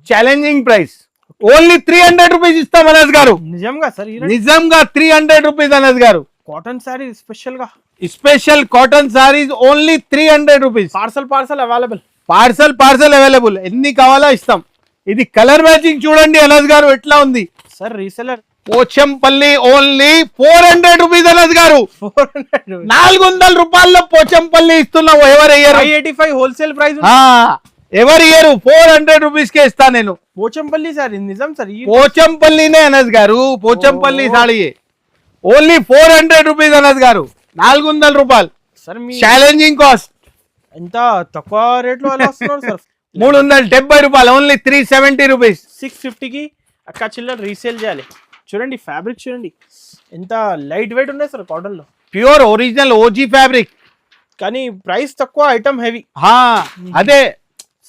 Challenging price only 300 rupees ఇస్తాం అనస్ గారు. నిజంగా సార్ నిజంగా 300 రూపీస్ అనస్ గారు. కాటన్ సారీ స్పెషల్ గా special cotton saris only 300 rupees. Parcel available. Parcel available. ఎన్ని కావాలా ఇస్తాం. ఇది కలర్ మ్యాచింగ్ చూడండి అనస్ గారు ఎట్లా ఉంది. Sir reseller Pochampally only 400 rupees Anas గారు. 400 రూపాయల్లో పోచంపల్లి ఇస్తున్నావు. ఎవరు ఇయ్యరు. 585 హోల్సేల్ ప్రైస్. ఎవరు ఇయ్యరు. 400 రూపీస్ కే ఇస్తా నేను. పోచంపల్లి సార్ నిజం సార్. పోచంపల్లినే అనస్ గారు. పోచంపల్లి సారీ ఓన్లీ 400 రూపీస్ అనస్ గారు. 400 రూపాయలు సార్. Challenging cost. ఎంత తక్కువ రేట్ లో ఎలా వస్తున్నారు సార్. 370 రూపాయలు ఓన్లీ 370 రూపీస్. 650 కి అక్క చిల్లర రీసేల్ చేయాలి. చూడండి ఫ్యాబ్రిక్ చూడండి ఎంత లైట్ వెయిట్ ఉన్నాయి సార్. కాటన్ లో ప్యూర్ ఒరిజినల్ ఓజీ ఫ్యాబ్రిక్ కానీ ప్రైస్ తక్కువ, ఐటమ్ హెవీ. అదే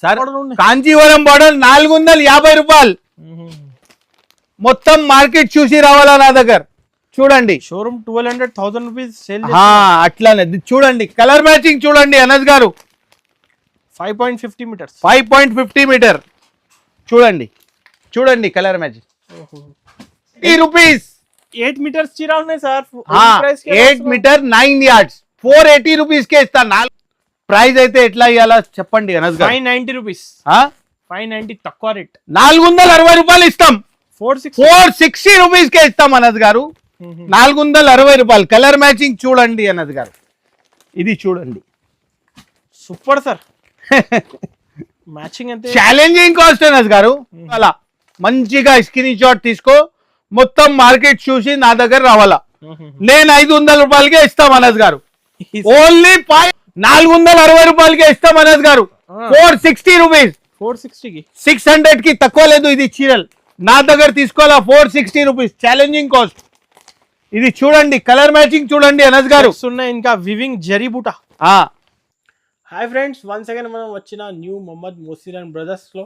సార్ కాంచీవరం మోడల్ 450 రూపాయలు. మొత్తం మార్కెట్ చూసి రావాలా నా దగ్గర. చూడండి షోరూమ్ 1200-1000 రూపీస్ సేల్. అట్లానే చూడండి కలర్ మ్యాచింగ్ చూడండి అనస్ గారు. 5.50 మీటర్స్. 5.50 మీటర్ చూడండి కలర్ మ్యాచింగ్. 80 రూపీస్ 8 మీటర్స్ చీర ఉన్నాయి సార్. 8 మీటర్ 9 యార్డ్స్ 480 రూపీస్ కే ఇస్తాను. ప్రైస్ అయితే ఎట్లా ఇవ్వాలా చెప్పండి అనస్ గారు. 590 రూపీస్. 590 తక్కువ రేట్. 460 రూపాయలు ఇస్తాం. 460 రూపీస్ కే ఇస్తాం అనస్ గారు. 460 రూపాయలు. కలర్ మ్యాచింగ్ చూడండి అనస్ గారు. ఇది చూడండి సూపర్ సార్. మ్యాచింగ్ అంతే. ఛాలెంజింగ్ కాస్ట్ అనస్ గారు. అలా మంచిగా స్క్రీన్ షాట్ తీసుకో. మొత్తం మార్కెట్ చూసి నా దగ్గర రావాలా. నేను 500 రూపాయలకే ఇస్తాం అనస్ గారు. ఓన్లీ 460 రూపాయలకే ఇస్తాం అనస్ గారు. 460 రూపీస్. 460 కి 600 కి తక్కువ లేదు. ఇది చీరల్ నా దగ్గర తీసుకోవాలా. 460 రూపీస్ ఛాలెంజింగ్ కాస్ట్. ఇది చూడండి కలర్ మ్యాచింగ్ చూడండి అనస్ గారు. ఉన్నాయి ఇంకా వివింగ్ జరీ బూటా. హాయ్ ఫ్రెండ్స్, వన్స్ అగైన్ మనం వచ్చిన న్యూ మొహమ్మద్ మోసిర్ అండ్ బ్రదర్స్ లో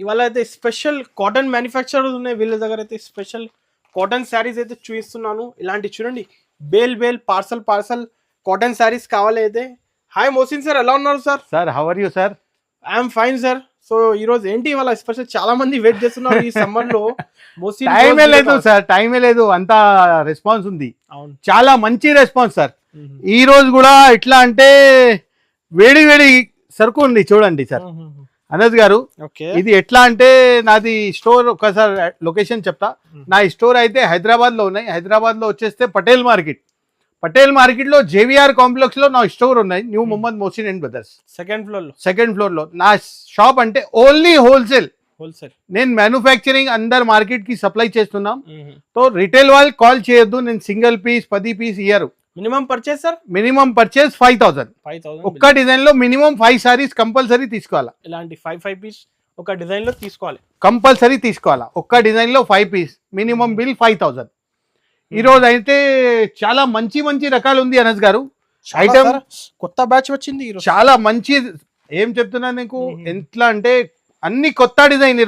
ఇవాళ అయితే స్పెషల్ కాటన్ మ్యానుఫ్యాక్చరర్స్ ఉన్నాయి. వీళ్ళ దగ్గర అయితే స్పెషల్ కాటన్ శారీస్ అయితే చూపిస్తున్నాను. ఇలాంటి చూడండి బేల్ పార్సల్ కాటన్ శారీస్ కావాలి అయితే. హాయ్ మోసిన్ సార్, ఎలా ఉన్నారు sir? Sir how are you sir? I'm fine sir. So ఈ రోజు ఏంటి ఇవాళ స్పెషల్? చాలా మంది వెయిట్ చేస్తున్నారు ఈ సమ్మర్ లో. మోసిన్ టైమే లేదు సార్, టైమే లేదు. అంత రెస్పాన్స్ ఉంది. చాలా మంచి రెస్పాన్స్ సార్. ఈ రోజు కూడా ఎట్లా అంటే వేడి సరుకు ఉంది చూడండి సార్. అనస్ గారు ఇది ఎట్లా అంటే నాది స్టోర్ ఒకసారి లొకేషన్ చెప్తా. నా స్టోర్ అయితే హైదరాబాద్ లో ఉన్నాయి. హైదరాబాద్ లో వచ్చేస్తే పటేల్ మార్కెట్ లో జేవిఆర్ కాంప్లెక్స్ లో నా స్టోర్ ఉన్నాయి. New Mohammed Mohsin and brothers second floor లో నా షాప్. అంటే ఓన్లీ హోల్సేల్. నేను మ్యానుఫ్యాక్చరింగ్ అందరు మార్కెట్ కి సప్లై చేస్తున్నాం. సో రిటైల్ వాళ్ళు కాల్ చేయొద్దు. నేను సింగిల్ పీస్ 10 పీస్ ఇయ్యరు. Minimum purchase sir? Minimum purchase 5000. ఒక్క డిజైన్ లో మినిమం 5 సారీస్ కంపల్సరీ తీసుకోవాలా. ఇలాంటి 5 పీస్ ఒక డిజైన్ లో తీసుకోవాలి, కంపల్సరీ తీసుకోవాలా. ఒక్క డిజైన్ లో 5 పీస్ మినిమం బిల్ 5000. ఈ రోజు అయితే చాలా మంచి రకాలు ఉంది అనస్ గారు. ఐటమ్ కొత్త బ్యాచ్ వచ్చింది చాలా మంచి. ఏం చెప్తున్నా నీకు, ఎట్లా అంటే అన్ని కొత్త డిజైన్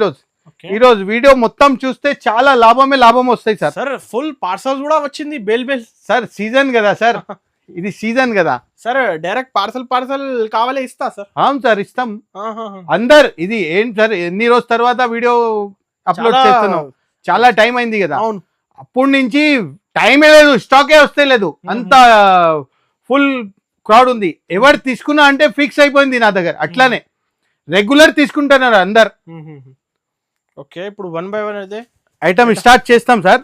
ఈ రోజు వీడియో మొత్తం చూస్తే చాలా లాభం వస్తాయి సార్. సార్ ఫుల్ పార్సల్ కూడా వచ్చింది. బేల్ సార్ సీజన్ కదా సార్. ఇది సీజన్ కదా సార్. డైరెక్ట్ పార్సల్ కావాలే ఇస్తా సార్. అవును సార్ ఇస్తాం. అందరు ఇది ఏంటి సార్, ఎన్ని రోజు తర్వాత వీడియో అప్లోడ్ చేస్తున్నాం. చాలా టైం అయింది కదా. అవును, అప్పటి నుంచి టైమే లేదు, స్టాకే వస్తే లేదు. అంత ఫుల్ క్రౌడ్ ఉంది. ఎవరు తీసుకున్నా అంటే ఫిక్స్ అయిపోయింది నా దగ్గర. అట్లానే రెగ్యులర్ తీసుకుంటున్నారు అందరు. ఓకే, ఇప్పుడు 1 by 1 అయితే ఐటమ్ స్టార్ట్ చేస్తాం సార్.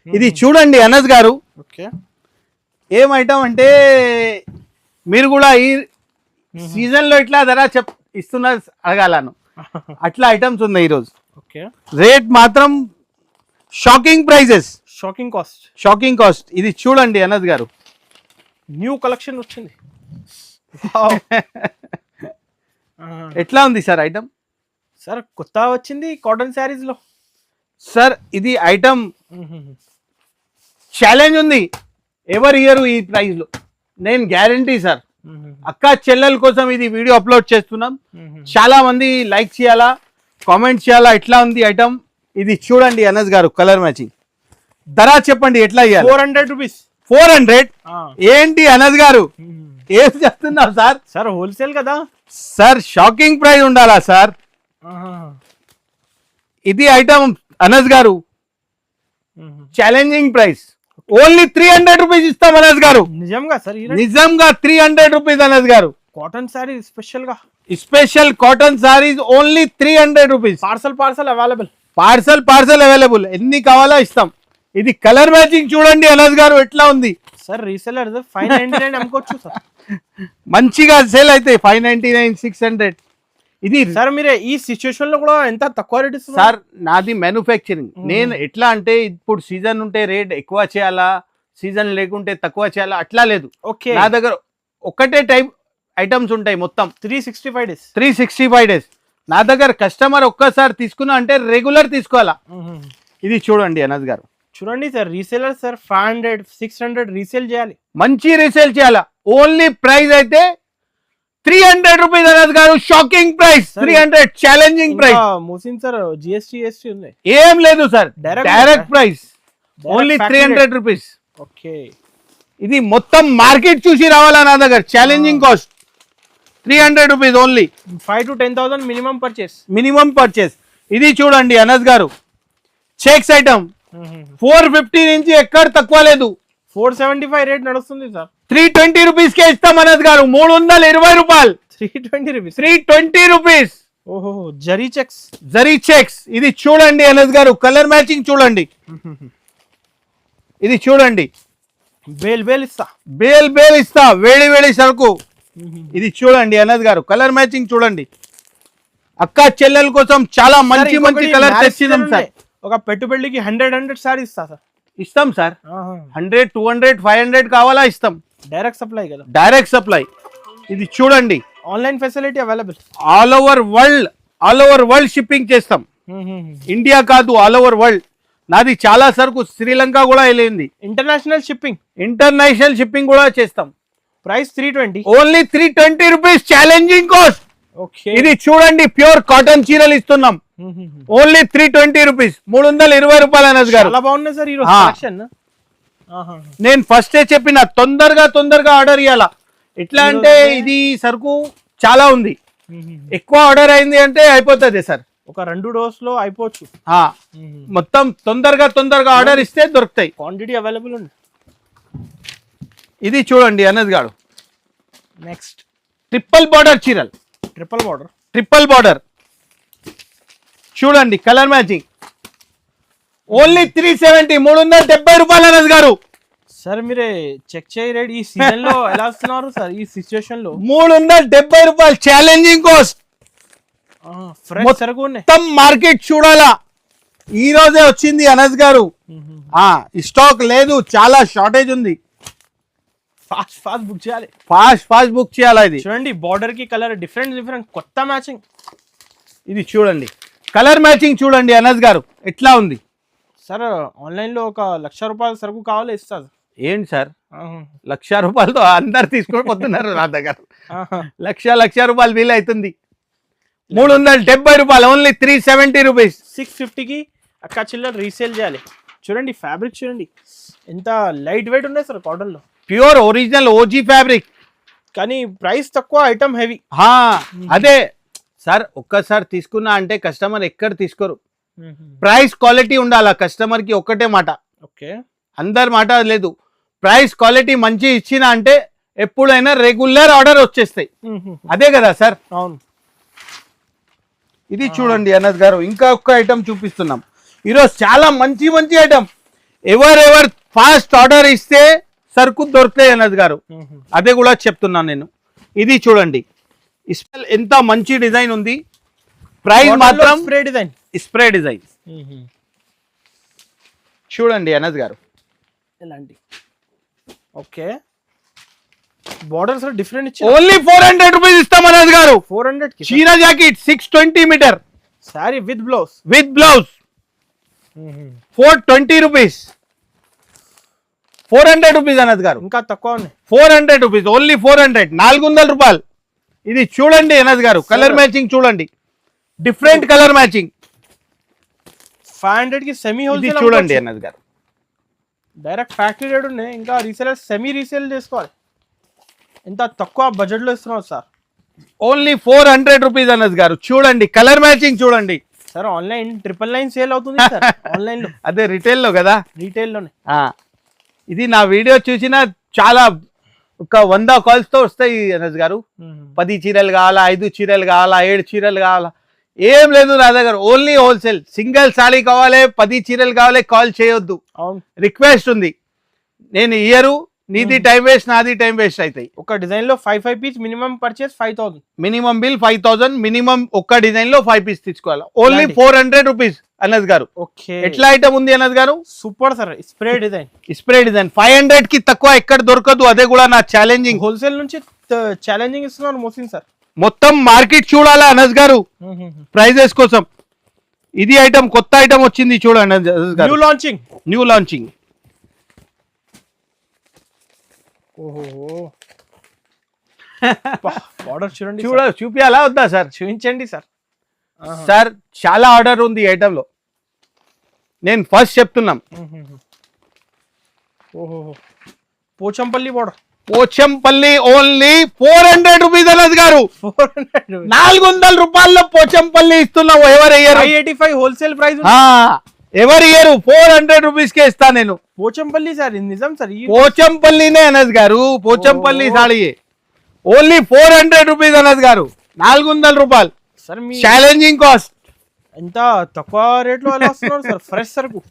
ఇది చూడండి అనస్ గారు. ఓకే, ఏం ఐటమ్ అంటే మీరు కూడా ఈ సీజన్ లో ఇట్లా ధర ఇస్తున్నా అడగాలను. అట్లా ఐటమ్స్ ఉన్నాయి ఈరోజు. ఓకే, రేట్ మాత్రం షాకింగ్ ప్రైజెస్, షాకింగ్ కాస్ట్. ఇది చూడండి అనస్ గారు, న్యూ కలెక్షన్ వచ్చింది. ఎట్లా ఉంది సార్ ఐటమ్? సార్ కొత్త వచ్చింది కాటన్ శారీస్ లో. సార్ ఇది ఐటమ్ ఛాలెంజ్ ఉంది. ఎవరు ఇయర్ ఈ ప్రైస్ లో, నేను గ్యారంటీ సార్. అక్క చెల్లెల కోసం ఇది వీడియో అప్లోడ్ చేస్తున్నాం. చాలా మంది లైక్ చేయాలా, కామెంట్ చేయాలా. ఎట్లా ఉంది ఐటమ్? ఇది చూడండి అనస్ గారు, కలర్ మ్యాచింగ్. ధర చెప్పండి ఎట్లా ఇవ్వాలి? 400 రూపీస్. 400 ఏంటి అనస్ గారు, ఏం చెప్తున్నావు సార్? సార్ హోల్సేల్ కదా సార్. షాకింగ్ ప్రైస్ ఉండాలా సార్? ఇది ఐటమ్ అనస్ గారు ఛాలెంజింగ్ ప్రైస్ ఓన్లీ 300 రూపీస్ ఇస్తాం అనస్ గారు. నిజంగా సార్ నిజంగా 300 రూపీస్ అనస్ గారు. కాటన్ సారీ స్పెషల్ గా special cotton saris only 300 rupees. Parcel available. Parcel available. ఎన్ని కావాలా ఇస్తాం. ఇది కలర్ మ్యాచింగ్ చూడండి అనస్ గారు ఎట్లా ఉంది సార్. రీసెలర్ 599 అమ్ముకోవచ్చు సార్. మంచిగా సేల్ అయితే 599 600. ఇది సార్ మీరే ఈ సిచ్యువేషన్ లో కూడా ఎంత తక్కువ రేట్ ఇస్తారు సార్. నాది మ్యానుఫ్యాక్చరింగ్. నేను ఎట్లా అంటే ఇప్పుడు సీజన్ ఉంటే రేట్ ఎక్కువ చేయాలా, సీజన్ లేకుంటే తక్కువ చేయాలా అట్లా లేదు. ఓకే. నా దగ్గర ఒకటే టైప్ ఐటమ్స్ ఉంటాయి మొత్తం 365 డేస్. నా దగ్గర కస్టమర్ ఒక్కసారి తీసుకున్నా అంటే రెగ్యులర్ తీసుకోవాలా. ఇది చూడండి అనస్ గారు. చూడండి సార్ రీసేలర్ సార్ 500 600 రీసేల్ చేయాలి. మంచి రీసేల్ చేయాలా. ఓన్లీ ప్రైస్ అయితే 300 రూపీస్ అనస్ గారు. Shocking price 300. Challenging price. Mohsin sir GST ఉంది ఏం లేదు sir. Direct price only 300 rupees. Okay. ఇది మొత్తం మార్కెట్ చూసి రావాలా నా దగ్గర. Challenging cost 300 rupees only. 5 to 10,000 minimum purchase. ఇది చూడండి అనస్ గారు చెక్స్ ఐటమ్ 450 నుంచి ఎక్కడ తక్కువ లేదు. 475 రేట్ నడుస్తుంది సార్. 320 రూపీస్ కే ఇస్తాం అనస్ గారు. 320 రూపాయలు. 320 రూపీస్. ఓహో జరీ చెక్స్. ఇది చూడండి అనస్ గారు. కలర్ మ్యాచింగ్ చూడండి. ఇది చూడండి. బేల్ ఇస్తా. వేడి సరుకు. ఇది చూడండి అనస్ గారు. కలర్ మ్యాచింగ్ చూడండి. అక్క చెల్లెల కోసం చాలా మంచి కలర్ తెచ్చినాం సార్. ఒక పెట్టుబడికి 100 సారీ ఇస్తాం సార్. 100 200 500 కావాలా ఇస్తాం. డైరెక్ట్ సప్లై కదా. Direct supply. ఇది చూడండి. Online facility available. All over world shipping చేస్తాం. ఇండియా కాదు ఆల్ ఓవర్ వరల్డ్. నాది చాలా సరుకు శ్రీలంక కూడా వెళ్ళింది. ఇంటర్నేషనల్ షిప్పింగ్ కూడా చేస్తాం. Price 320. Only 320 rupees. Challenging cost. Okay. ఇది చూడండి ప్యూర్ కాటన్ చీరలు ఇస్తున్నాం. Only 320 rupees. 320 రూపాయలు అనస్ గారు. చాలా బాగున్నాయి సార్ ఈ రోజు కలెక్షన్. నేను ఫస్టే చెప్పిన తొందరగా ఆర్డర్ ఇవ్వాలా. ఎట్లా అంటే ఇది సరుకు చాలా ఉంది. ఎక్కువ ఆర్డర్ అయింది అంటే అయిపోతుంది సార్. ఒక 2 డోస్ లో అయిపోవచ్చు. మొత్తం తొందరగా ఆర్డర్ ఇస్తే దొరుకుతాయి. క్వాంటిటీ అవైలబుల్ ఉంది. ఇది చూడండి అనస్ గారు. నెక్స్ట్ ట్రిపుల్ బార్డర్ చీరలు. ట్రిపుల్ బార్డర్ చూడండి. Colour matching only 370. 370 రూపాయలు అనస్ గారు. సార్ మీరే చెక్ చేయి రేట్. ఈ సీజన్ లో ఎలా వస్తున్నారు సార్ ఈ సిచ్యువేషన్ లో? 370 రూపాయలు. Challenging cost. మొత్తం మార్కెట్ చూడాలా. ఈ రోజే వచ్చింది అనస్ గారు. స్టాక్ లేదు. చాలా షార్టేజ్ ఉంది. ఫాస్ట్ బుక్ చేయాలి. ఫాస్ట్ బుక్ చేయాలి. ఇది చూడండి బార్డర్ కి కలర్ డిఫరెంట్ కొత్త మ్యాచింగ్. ఇది చూడండి కలర్ మ్యాచింగ్ చూడండి అనస్ గారు ఎట్లా ఉంది. సార్ ఆన్లైన్ లో 1,00,000 రూపాయల సరుకు కావాలి ఇస్తా. ఏంటి సార్ 1,00,000 రూపాయలతో అందరు తీసుకొని పోతున్నారు నా దగ్గర. 1,00,000 రూపాయలు వీలు అవుతుంది. 370 రూపాయలు. Only 370 rupees. 650కి అక్క చిల్లర రీసేల్ చేయాలి. చూడండి ఫ్యాబ్రిక్ చూడండి ఎంత లైట్ వెయిట్ ఉన్నాయి సార్. కాటన్ లో ప్యూర్ ఒరిజినల్ ఓజీ ఫ్యాబ్రిక్. కానీ ప్రైస్ తక్కువ, ఐటమ్ హెవీ. అదే సార్. ఒక్కసారి తీసుకున్నా అంటే కస్టమర్ ఎక్కడ తీసుకోరు. ప్రైస్ క్వాలిటీ ఉండాలా కస్టమర్ కి. ఒక్కటే మాట. ఓకే. అందరి మాట లేదు. ప్రైస్ క్వాలిటీ మంచి ఇచ్చినా అంటే ఎప్పుడైనా రెగ్యులర్ ఆర్డర్ వచ్చేస్తాయి. అదే కదా సార్. అవును. ఇది చూడండి అనస్ గారు. ఇంకా ఒక్క ఐటమ్ చూపిస్తున్నాం ఈరోజు. చాలా మంచి ఐటమ్. ఎవరు ఫాస్ట్ ఆర్డర్ ఇస్తే సరుకు దొరుకుతాయి అనస్ గారు. అదే కూడా చెప్తున్నాను నేను. ఇది చూడండి ఎంత మంచి డిజైన్ ఉంది. ప్రైస్ మాత్రం స్ప్రే డిజైన్ చూడండి అనస్ గారు. ఎలాంటి ఓకే బార్డర్ సార్ డిఫరెంట్ ఇచ్చి ఓన్లీ 400 రూపీస్ ఇస్తాం అనస్ గారు. 400 కి చీరా jacket 620 metre sari with blouse 420 rupees. 400 rupees Anas గారు. ఇంకా తక్కువ ఉన్నాయి. 400 రూపీస్. ఓన్లీ 400. 400 రూపాయలు. ఇది చూడండి అనస్ గారు. కలర్ మ్యాచింగ్ చూడండి. Different colour matching. 500 కి సెమీ హోల్సేల్ చూడండి అనస్ గారు. డైరెక్ట్ ఫ్యాక్టరీ రేట్ ఉన్నాయి. ఇంకా రీసేలర్ సెమీ రీసేల్ చేసుకోవాలి. ఎంత తక్కువ బడ్జెట్ లో ఇస్తున్నారు సార్. ఓన్లీ 400 రూపీస్ అనస్ గారు. చూడండి కలర్ మ్యాచింగ్ చూడండి. సార్ ఆన్లైన్ 999 సేల్ అవుతుంది సార్ ఆన్లైన్ లో. అదే రిటైల్ లో కదా. రీటైల్ లోనే. ఇది నా వీడియో చూసిన చాలా ఒక 100 కాల్స్ తో వస్తాయి అనస్ గారు. 10 చీరలు కావాలా, 5 చీరలు కావాలా, 7 చీరలు కావాలా, ఏం లేదు నా దగ్గర. Only wholesale. సింగిల్ సాడీ కావాలి, 10 చీరలు కావాలి, కాల్ చేయొద్దు. రిక్వెస్ట్ ఉంది. నేను ఇయరు, నీది టైం వేస్ట్, నాది టైం వేస్ట్ అవుతాయి. ఒక డిజైన్ లో 5 piece minimum purchase 5000. Minimum bill 5000. Minimum ఒక్క డిజైన్ లో 5 పీస్ తీసుకోవాలి. ఓన్లీ 400 రూపీస్ అనస్ గారు. ఓకే. ఎట్లా ఐటమ్ ఉంది అనస్ గారు? Super sir. Spray design. 500 కి తక్కువ ఎక్కడ దొరకదు. అదే కూడా నా ఛాలెంజింగ్. హోల్సేల్ నుంచి ఛాలెంజింగ్ ఇస్తున్నారు మోసిన్ సార్. మొత్తం మార్కెట్ చూడాలా అనస్ గారు ప్రైజెస్ కోసం. ఇది ఐటమ్ కొత్త ఐటమ్ వచ్చింది చూడండి అనస్ గారు. New launching. ఓహో ఆర్డర్ చూడండి. చూపియాలా వద్దా సార్? చూపించండి సార్. సార్ చాలా ఆర్డర్ ఉంది ఈ ఐటమ్ లో. నేను ఫస్ట్ చెప్తున్నాం. ఓహో Pochampally border. Pochampally only 400 rupees Anas గారు. 400 రూపాయల్లో పోచంపల్లి ఇస్తున్నావు. ఎవరు ఇయ్యరు? 585 హోల్సేల్ ప్రైస్. ఎవరు ఇయ్యరు? 400 రూపీస్ కే ఇస్తా నేను. పోచంపల్లి సార్, నిజం సార్. పోచంపల్లినే అనస్ గారు. పోచంపల్లి సాడీ ఓన్లీ 400 రూపీస్ అనస్ గారు. 400 రూపాయలు సార్. మీ ఛాలెంజింగ్ కాస్ట్. ఎంత తక్కువ రేట్ లో ఎలా వస్తున్నారు సార్? ఫ్రెష్ సరుకు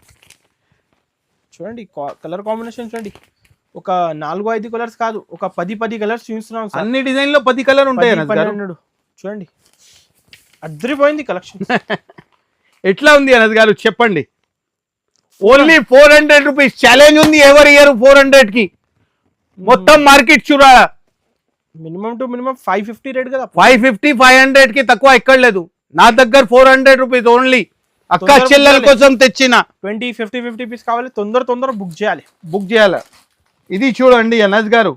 చూడండి. కలర్ కాంబినేషన్ చూడండి. ఒక 4-5 కలర్స్ కాదు, ఒక 10 కలర్స్ చూపిస్తున్నాం సార్. అన్ని డిజైన్ లో 10 కలర్ ఉంటాయి అనస్ గారు. చూడండి అద్దరిపోయింది కలెక్షన్. ఎట్లా ఉంది అనస్ గారు చెప్పండి. ఓన్లీ 400 రూపీస్ ఛాలెంజ్ ఉంది. ఎవరు ఇయ్యరు 400 కి? మొత్తం మార్కెట్ చూడాలా. మినిమం టు మినిమం 550 రేట్ కదా. 550 500 కి తక్కువ ఎక్కడ లేదు. నా దగ్గర 400 రూపీస్ ఓన్లీ. అక్క చెల్లెల కోసం తెచ్చిన. 20-50 పీస్ కావాలి. తొందర బుక్ చేయాలి. ఇది చూడండి అనస్ గారు,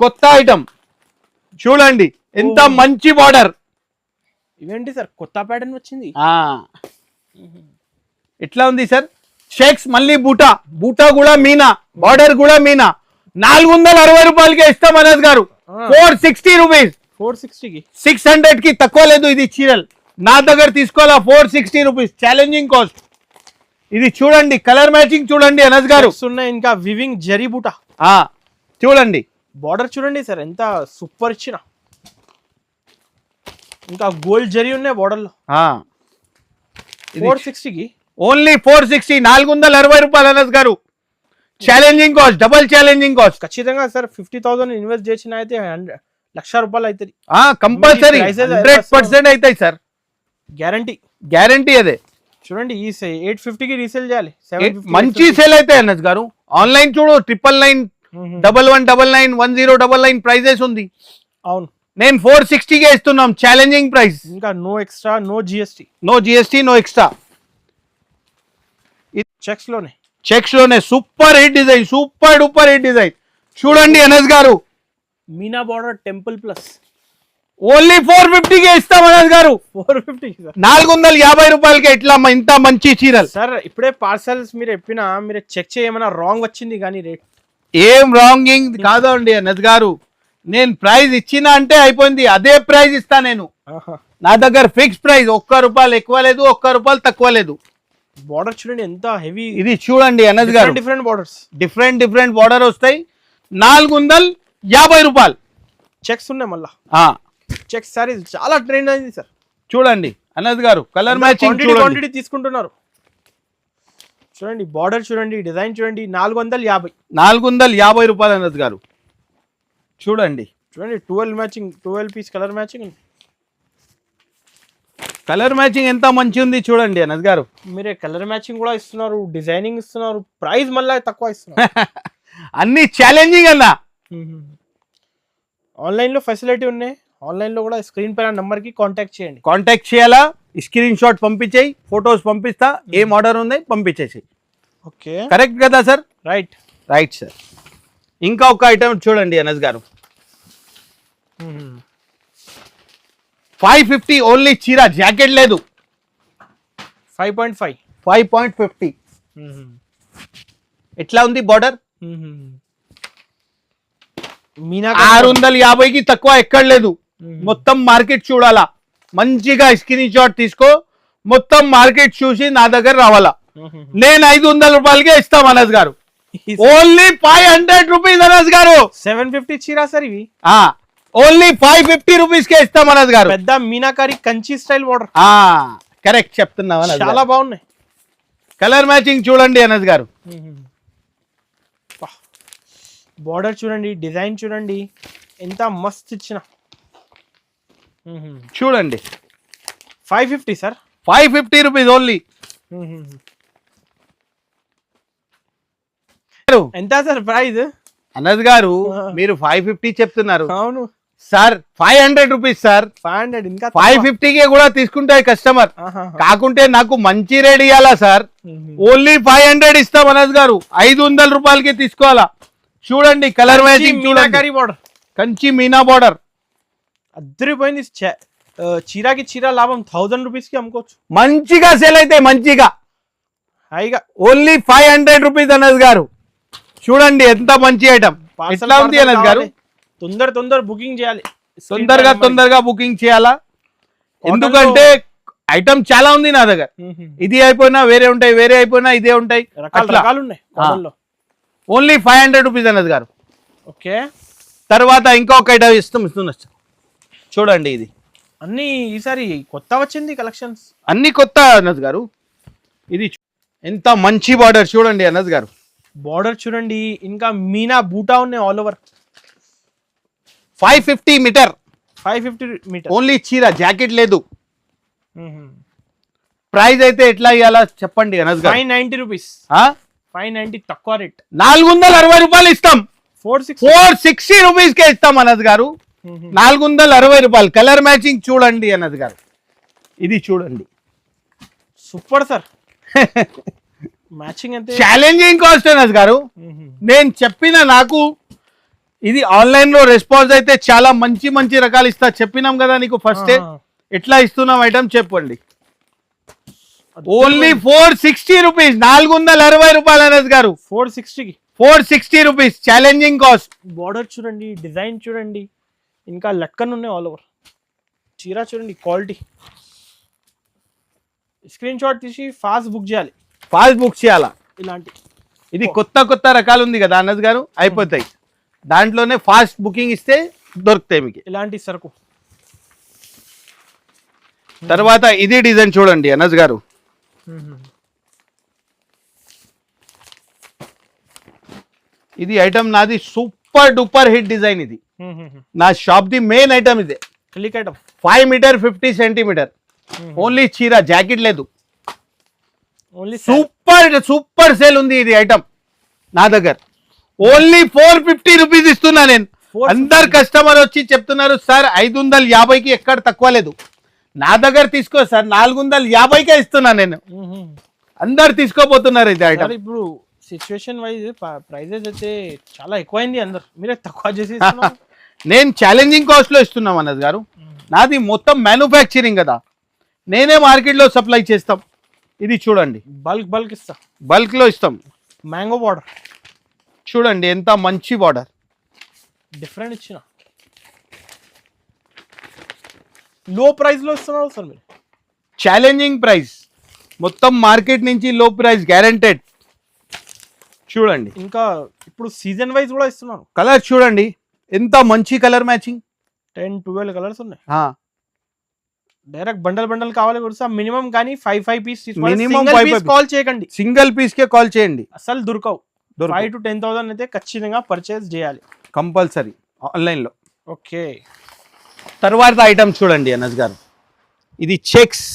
కొత్త ఐటమ్ చూడండి. ఎంత మంచి బార్డర్. ఇవేంటి సార్ కొత్త ప్యాటర్న్ వచ్చింది. ఎట్లా ఉంది సార్? చెక్స్ మళ్ళీ బూటా కూడా మీనా, బార్డర్ కూడా మీనా. 460 రూపాయలకే ఇస్తాం అనస్ గారు. 460 రూపీస్. 460కి 600 కి తక్కువ లేదు. ఇది చీరల్ నా దగ్గర తీసుకోవాలా. 460 రూపీస్ ఛాలెంజింగ్ కాస్ట్. ఇది చూడండి, కలర్ మ్యాచింగ్ చూడండి అనస్ గారు. ఇంకా వివింగ్ జరీ బూటా చూడండి. బార్డర్ చూడండి సార్ ఎంత సూపర్ ఇచ్చిన. ఇంకా గోల్డ్ జరీ ఉన్నాయి బార్డర్ లో. 460కి ఓన్లీ 460. 460 రూపాయలు అనస్ గారు. Challenging cost, double challenging cost. ఖచ్చితంగా సార్ 50,000 ఇన్వెస్ట్ చేసిన అయితే 1,00,000 రూపాయలు అవుతుంది కంపల్సరీ. 100% అవుతాయి సార్. గ్యారంటీ అదే. చూడండి ఈ 850కి రీసేల్ చేయాలి. మంచి సేల్ అయితే అనస్ గారు. ఆన్లైన్ చూడు 999, 1199, 1099 ప్రైజెస్ ఉంది. అవును. నేను 460కే ఇస్తున్నాం ఛాలెంజింగ్ ప్రైస్. ఇంకా no extra, no GST, no extra. Checks లోనే super hit design, super duper hit design చూడండి అనస్ గారు. మీనా బార్డర్ టెంపుల్ ప్లస్ ఓన్లీ 450కే ఇస్తాం అనస్ గారు. 450 450 రూపాయలకే ఇట్లా ఇంత మంచి చీరలు. సార్ ఇప్పుడే పార్సల్స్ మీరు చెక్ చేయమన్నా రాంగ్ వచ్చింది కానీ రేట్ ఏం రాంగింగ్ కాదండి అనస్ గారు. నేను ప్రైస్ ఇచ్చినా అంటే అయిపోయింది. అదే ప్రైస్ ఇస్తా నేను. నా దగ్గర ఫిక్స్ ప్రైస్. ₹1 ఎక్కువ లేదు, ₹1 తక్కువ లేదు. బార్డర్ చూడండి ఎంత హెవీ. ఇది చూడండి అనస్ గారు. డిఫరెంట్ బార్డర్స్, డిఫరెంట్ బార్డర్ వస్తాయి. 450 రూపాయలు. చెక్స్ ఉన్నాయి మళ్ళా. చెక్స్ సారీస్ చాలా ట్రెండ్ అయింది సార్. చూడండి అనస్ గారు, కలర్ మ్యాచింగ్ క్వాంటిటీ తీసుకుంటున్నారు. చూడండి బార్డర్ చూడండి, డిజైన్ చూడండి. 450 రూపాయలు అనస్ గారు. చూడండి 12 piece colour matching. Colour matching ఎంత మంచి ఉంది చూడండి అనస్ గారు. మీరే కలర్ మ్యాచింగ్ కూడా ఇస్తున్నారు, డిజైనింగ్ ఇస్తున్నారు, ప్రైస్ మళ్ళీ తక్కువ ఇస్తున్నారు. అన్ని ఛాలెంజింగ్ అన్న. ఆన్లైన్ లో ఫెసిలిటీ ఉన్నాయి. ఆన్లైన్ లో కూడా స్క్రీన్ పైన నంబర్ కి కాంటాక్ట్ చేయాలా. స్క్రీన్ షాట్ పంపించేయి, ఫొటోస్ పంపిస్తా. ఏం ఆర్డర్ ఉంది పంపించేసి. ఓకే, కరెక్ట్ కదా సార్? Right sir. ఇంకా ఒక ఐటమ్ చూడండి అనస్ గారు. 550 ఓన్లీ చీర, జాకెట్ లేదు. 5.50. ఎట్లా ఉంది బార్డర్? 650కి తక్కువ ఎక్కడ లేదు. మొత్తం మార్కెట్ చూడాలా. మంచిగా స్క్రీన్ షాట్ తీసుకో. మొత్తం మార్కెట్ చూసి నా దగ్గర రావాలా. నేను 500 రూపాయలకే ఇస్తాం అనస్ గారు. ఓన్లీ 500 రూపీస్ అనస్ గారు. 750 చీరా సార్ ఇవి. ఓన్లీ 550 రూపీస్ కే ఇస్తాం అనస్ గారు. పెద్ద meenakari Kanchi style border. Correct చెప్తున్నావు అనస్. చాలా బాగున్నాయి. కలర్ మ్యాచింగ్ చూడండి అనస్ గారు. బార్డర్ చూడండి, డిజైన్ చూడండి, ఎంత మస్త్ ఇచ్చిన. చూడండి 550 సార్. 550 rupees only. ఎంత సార్ ప్రైస్? అనస్ గారు మీరు 550 చెప్తున్నారు. అవును సార్ 500 రూపీస్ సార్. 500 ఇంకా 550 కే కూడా తీసుకుంటాయి కస్టమర్. కాకుంటే నాకు మంచి రేట్ ఇవ్వాలా సార్. ఓన్లీ 500 ఇస్తాం అనస్ గారు. 500 రూపాయలకి తీసుకోవాలా. చూడండి కలర్ మ్యాచింగ్ చూడండి. బార్డర్ కంచి మీనా బార్డర్ అద్దరిపోయింది. చీరాకి చీరా లాభం 1000 రూపీస్ కి అమ్ముకోవచ్చు. మంచిగా సేల్ అయితే మంచిగా హైగా. ఓన్లీ 500 రూపీస్ అనస్ గారు. చూడండి ఎంత మంచి ఐటమ్. ఎట్లా ఉంది అనస్ గారు? తొందర బుకింగ్ చేయాలి. తొందరగా బుకింగ్ చేయాలా. ఎందుకంటే ఐటమ్ చాలా ఉంది నా దగ్గర. ఇది అయిపోయినా వేరే ఉంటాయి, వేరే అయిపోయినా ఇదే ఉంటాయి. రకాలు ఉన్నాయి. ఓన్లీ 500 రూపీస్ అనస్ గారు. ఓకే. తర్వాత ఇంకొక ఐటమ్ ఇస్తున్నా చూడండి. ఇది అన్ని ఈసారి కొత్త వచ్చింది కలెక్షన్స్. అన్ని కొత్త అనస్ గారు. ఇది ఎంత మంచి బార్డర్ చూడండి అనస్ గారు. బార్డర్ చూడండి, ఇంకా మీనా బూటా ఉన్నాయి all over. 550 metre. 550 metre only చీర, జాకెట్ లేదు. ప్రైస్ అయితే ఎట్లా ఇవ్వాలా చెప్పండి అనస్ గారు. 590 రూపీస్. 590 తక్కువ రేట్. 460 రూపాయలు ఇస్తాం. 460 రూపీస్ కే ఇస్తాం అనస్ గారు. 460 రూపాయలు. కలర్ మ్యాచింగ్ చూడండి అనస్ గారు. ఇది చూడండి సూపర్ సార్. మ్యాచింగ్ అంటే ఛాలెంజింగ్ కాస్ట్ అనస్ గారు. నేను చెప్పిన నాకు ఇది ఆన్లైన్ లో రెస్పాన్స్ అయితే చాలా మంచి రకాలు ఇస్తా చెప్పినాం కదా నీకు ఫస్ట్. ఎట్లా ఇస్తున్నాం ఐటమ్ చెప్పండి. Only 460 rupees. 460 రూపాయలు అనస్ గారు. 460 రూపీస్ ఛాలెంజింగ్ కాస్ట్. బార్డర్ చూడండి, డిజైన్ చూడండి, ఇంకా లట్కన్ ఉన్నాయి ఆల్ ఓవర్. చీర చూడండి క్వాలిటీ. స్క్రీన్ షాట్ తీసి ఫాస్ట్ బుక్ చేయాలా. ఇలాంటి ఇది కొత్త రకాలు ఉంది కదా అనస్ గారు. అయిపోతాయి దాంట్లోనే. ఫాస్ట్ బుకింగ్ ఇస్తే దొరుకుతాయి మీకు ఇలాంటి సరుకు. తర్వాత ఇది డిజైన్ చూడండి అనస్ గారు. ఇది ఐటమ్ నాది సూపర్ డూపర్ హిట్ డిజైన్. ఇది నా షాప్ ది మెయిన్ ఐటమ్. ఇదే click item. 5 metre 50 centimetre. Only చీర, జాకెట్ లేదు. సూపర్ సేల్ ఉంది ఇది ఐటమ్ నా దగ్గర. ఓన్లీ 450 రూపీస్ ఇస్తున్నా నేను. అందరు కస్టమర్ వచ్చి చెప్తున్నారు సార్ 550కి ఎక్కడ తక్కువ లేదు. నా దగ్గర తీసుకో సార్, 450కే ఇస్తున్నా నేను. అందరు తీసుకోపోతున్నారు ఇది ఐటమ్. ఇప్పుడు సిచ్యువేషన్ వైజ్ ప్రైజెస్ అయితే చాలా ఎక్కువైంది. అందరు మీరే తక్కువ చేసి నేను ఛాలెంజింగ్ కాస్ట్ లో ఇస్తున్నాం అనస్ గారు. నాది మొత్తం మ్యానుఫ్యాక్చరింగ్ కదా, నేనే మార్కెట్ లో సప్లై చేస్తాం. ఇది చూడండి బల్క్ ఇస్తా. బల్క్ లో ఇస్తాం. మ్యాంగో బార్డర్ చూడండి ఎంత మంచి బార్డర్. డిఫరెంట్ ఇచ్చిన. లో ప్రైస్ లో ఇస్తున్నారు సార్ మీరు. Challenging price. మొత్తం మార్కెట్ నుంచి లో ప్రైస్ గ్యారెంటెడ్. చూడండి ఇంకా ఇప్పుడు సీజన్ వైజ్ కూడా ఇస్తున్నాను. కలర్ చూడండి ఎంత మంచి కలర్ మ్యాచింగ్. 10-12 కలర్స్ ఉన్నాయి. డైరెక్ట్ బండల్ కావాలి కూడా మినిమం కానీ 5 పీస్ కాల్ చేయకండి. సింగిల్ పీస్ కే కాల్ చేయండి. అసలు దొరకవు. 5 to 10,000 అయితే ఖచ్చితంగా పర్చేస్ చేయాలి కంపల్సరీ ఆన్లైన్ లో. ఓకే. తర్వాత ఐటమ్ చూడండి అనస్ గారు. ఇది checks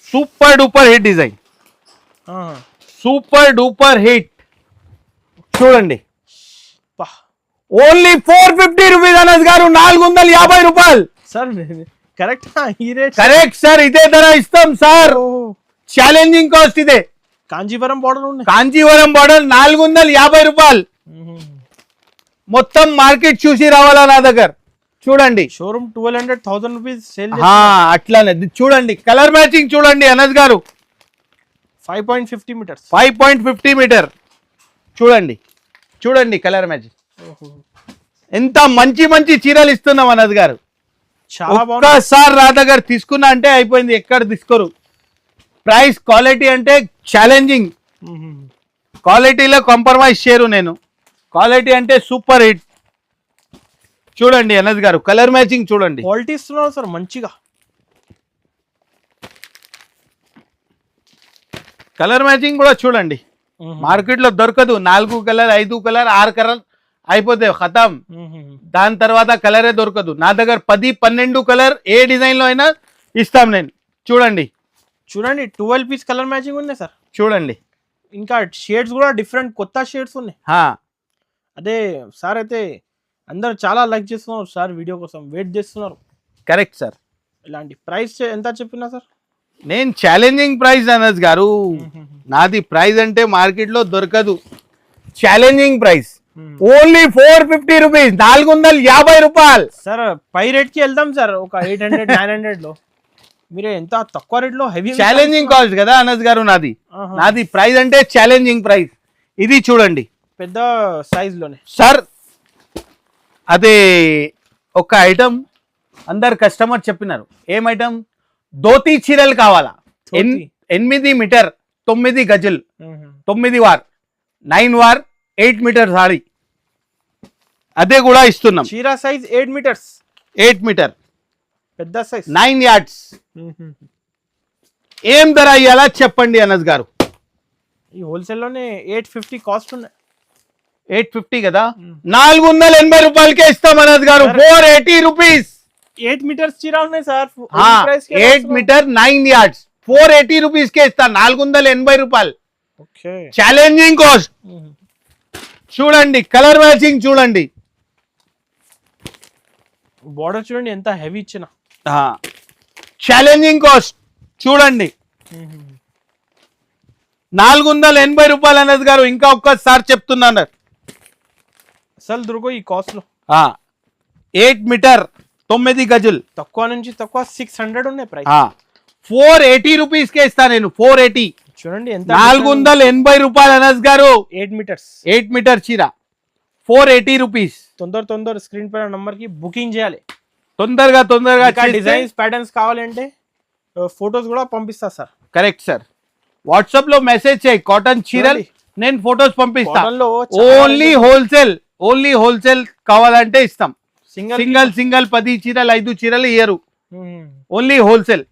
super duper hit design. Super duper hit చూడండి. ఓన్లీ 450 రూపీస్ అనస్ గారు. 450 రూపాయలు సార్. కరెక్ట్ ఈ రేట్. Correct sir. ఇదే ధర ఇస్తాం సార్. ఛాలెంజింగ్ కాస్ట్ ఇదే. కాంజీవరం బార్డర్ ఉంది. కాంజీవరం బార్డర్ 450 రూపాయలు. మొత్తం మార్కెట్ చూసి రావాలా నా దగ్గర. చూడండి షోరూమ్ 1200-1000 రూపీస్ సేల్. అట్లానే చూడండి కలర్ మ్యాచింగ్ చూడండి అనస్ గారు. 5.50 మీటర్స్. 5.50 మీటర్ చూడండి కలర్ మ్యాచింగ్. ఎంత మంచి చీరలు ఇస్తున్నాం అనస్ గారు. చాలా బాగుంది. ఒక్కసారి నా దగ్గర తీసుకున్నా అంటే అయిపోయింది, ఎక్కడ తీసుకోరు. ప్రైస్ క్వాలిటీ అంటే ఛాలెంజింగ్, క్వాలిటీలో కాంప్రమైజ్ చేయరు నేను. క్వాలిటీ అంటే సూపర్ హిట్. చూడండి అనద్ గారు, కలర్ మ్యాచింగ్ చూడండి. క్వాలిటీ ఇస్తున్నారు సార్ మంచిగా. కలర్ మ్యాచింగ్ కూడా చూడండి, మార్కెట్ లో దొరకదు. 4 కలర్ 5 కలర్ 6 కలర్ అయిపోతే ఖతం, దాని తర్వాత కలరే దొరకదు. నా దగ్గర 10-12 కలర్ ఏ డిజైన్ లో అయినా ఇస్తాం నేను. చూడండి చూడండి 12 పీస్ కలర్ మ్యాచింగ్ ఉన్నాయి సార్. చూడండి, ఇంకా షేడ్స్ కూడా డిఫరెంట్ కొత్త షేడ్స్ ఉన్నాయి. అదే సార్ అయితే అందరు చాలా లైక్ చేస్తున్నారు సార్, వీడియో కోసం వెయిట్ చేస్తున్నారు. Correct sir. ఇలాంటి ప్రైస్ ఎంత చెప్పినా సార్? నేను ఛాలెంజింగ్ ప్రైస్ అనస్ గారు, నాది ప్రైస్ అంటే మార్కెట్ లో దొరకదు. ఛాలెంజింగ్ ప్రైస్ ఓన్లీ 450 రూపీస్, 450 రూపాయలు. సార్ పై రేట్ కి వెళ్దాం సార్, ఒక 800-900 లో. మీరే ఎంత తక్కువ రేట్ లో హెవీ ఛాలెంజింగ్ కాస్ట్ కదా అనస్ గారు నాది. నాది ప్రైస్ అంటే ఛాలెంజింగ్ ప్రైస్. ఇది చూడండి పెద్ద సైజ్ లోనే సార్. అదే ఒక ఐటమ్ అందరు కస్టమర్ చెప్పినారు, ఏం ఐటమ్? ధోతి చీరలు కావాలా, 8 మీటర్ 9 గజులు, 9 వార్ 9 వార్ 8 మీటర్ సారీ, అదే కూడా ఇస్తున్నాం. చీర సైజ్ 8 మీటర్స్, 8 మీటర్ పెద్ద సైజ్ 9 యార్డ్స్. ఏం ధర ఇయ్యాలా చెప్పండి అనస్ గారు? ఈ హోల్సేల్ లోనే 850 కాస్ట్ ఉన్నాయి. 850 కదా, 480 రూపాయలకే ఇస్తాం అనస్ గారు. 480 రూపీస్. 8 మీటర్స్ చీర ఉన్నాయి సార్. 8 మీటర్ 9 యార్డ్స్ 480 రూపీస్ కే ఇస్తా, 480 రూపాయలు. Challenging cost. చూడండి కలర్ మ్యాచింగ్ చూడండి, బార్డర్ చూడండి ఎంత హెవీ ఇచ్చిన. ఛాలెంజింగ్ కాస్ట్ చూడండి, 480 రూపాయలు అనస్ గారు. ఇంకా ఒక్కసారి చెప్తున్నాను, అసలు దొరకవు ఈ కాస్ట్ లో. 8 మీటర్ 9 గజులు, తక్కువ నుంచి తక్కువ 600 ఉన్నాయి ప్రైస్. 480 రూపీస్ కే ఇస్తా నేను. 480 చూడండి ఎంత, 480 రూపాయలు అనస్ గారు. 8 మీటర్స్ 8 మీటర్ చీర 480 రూపీస్. తొందర స్క్రీన్ పైన నంబర్ కి బుకింగ్ చేయాలి. తొందరగా డిజైన్స్ ప్యాటర్న్స్ కావాలంటే ఫొటోస్ కూడా పంపిస్తా సార్. Correct sir. వాట్సాప్ లో మెసేజ్ చేయి, కాటన్ చీరలు నేను ఫొటోస్ పంపిస్తా. ఓన్లీ హోల్సేల్ కావాలంటే ఇస్తాం. సింగల్ 10 చీరలు 5 చీరలు ఇయ్యరు, ఓన్లీ హోల్సేల్.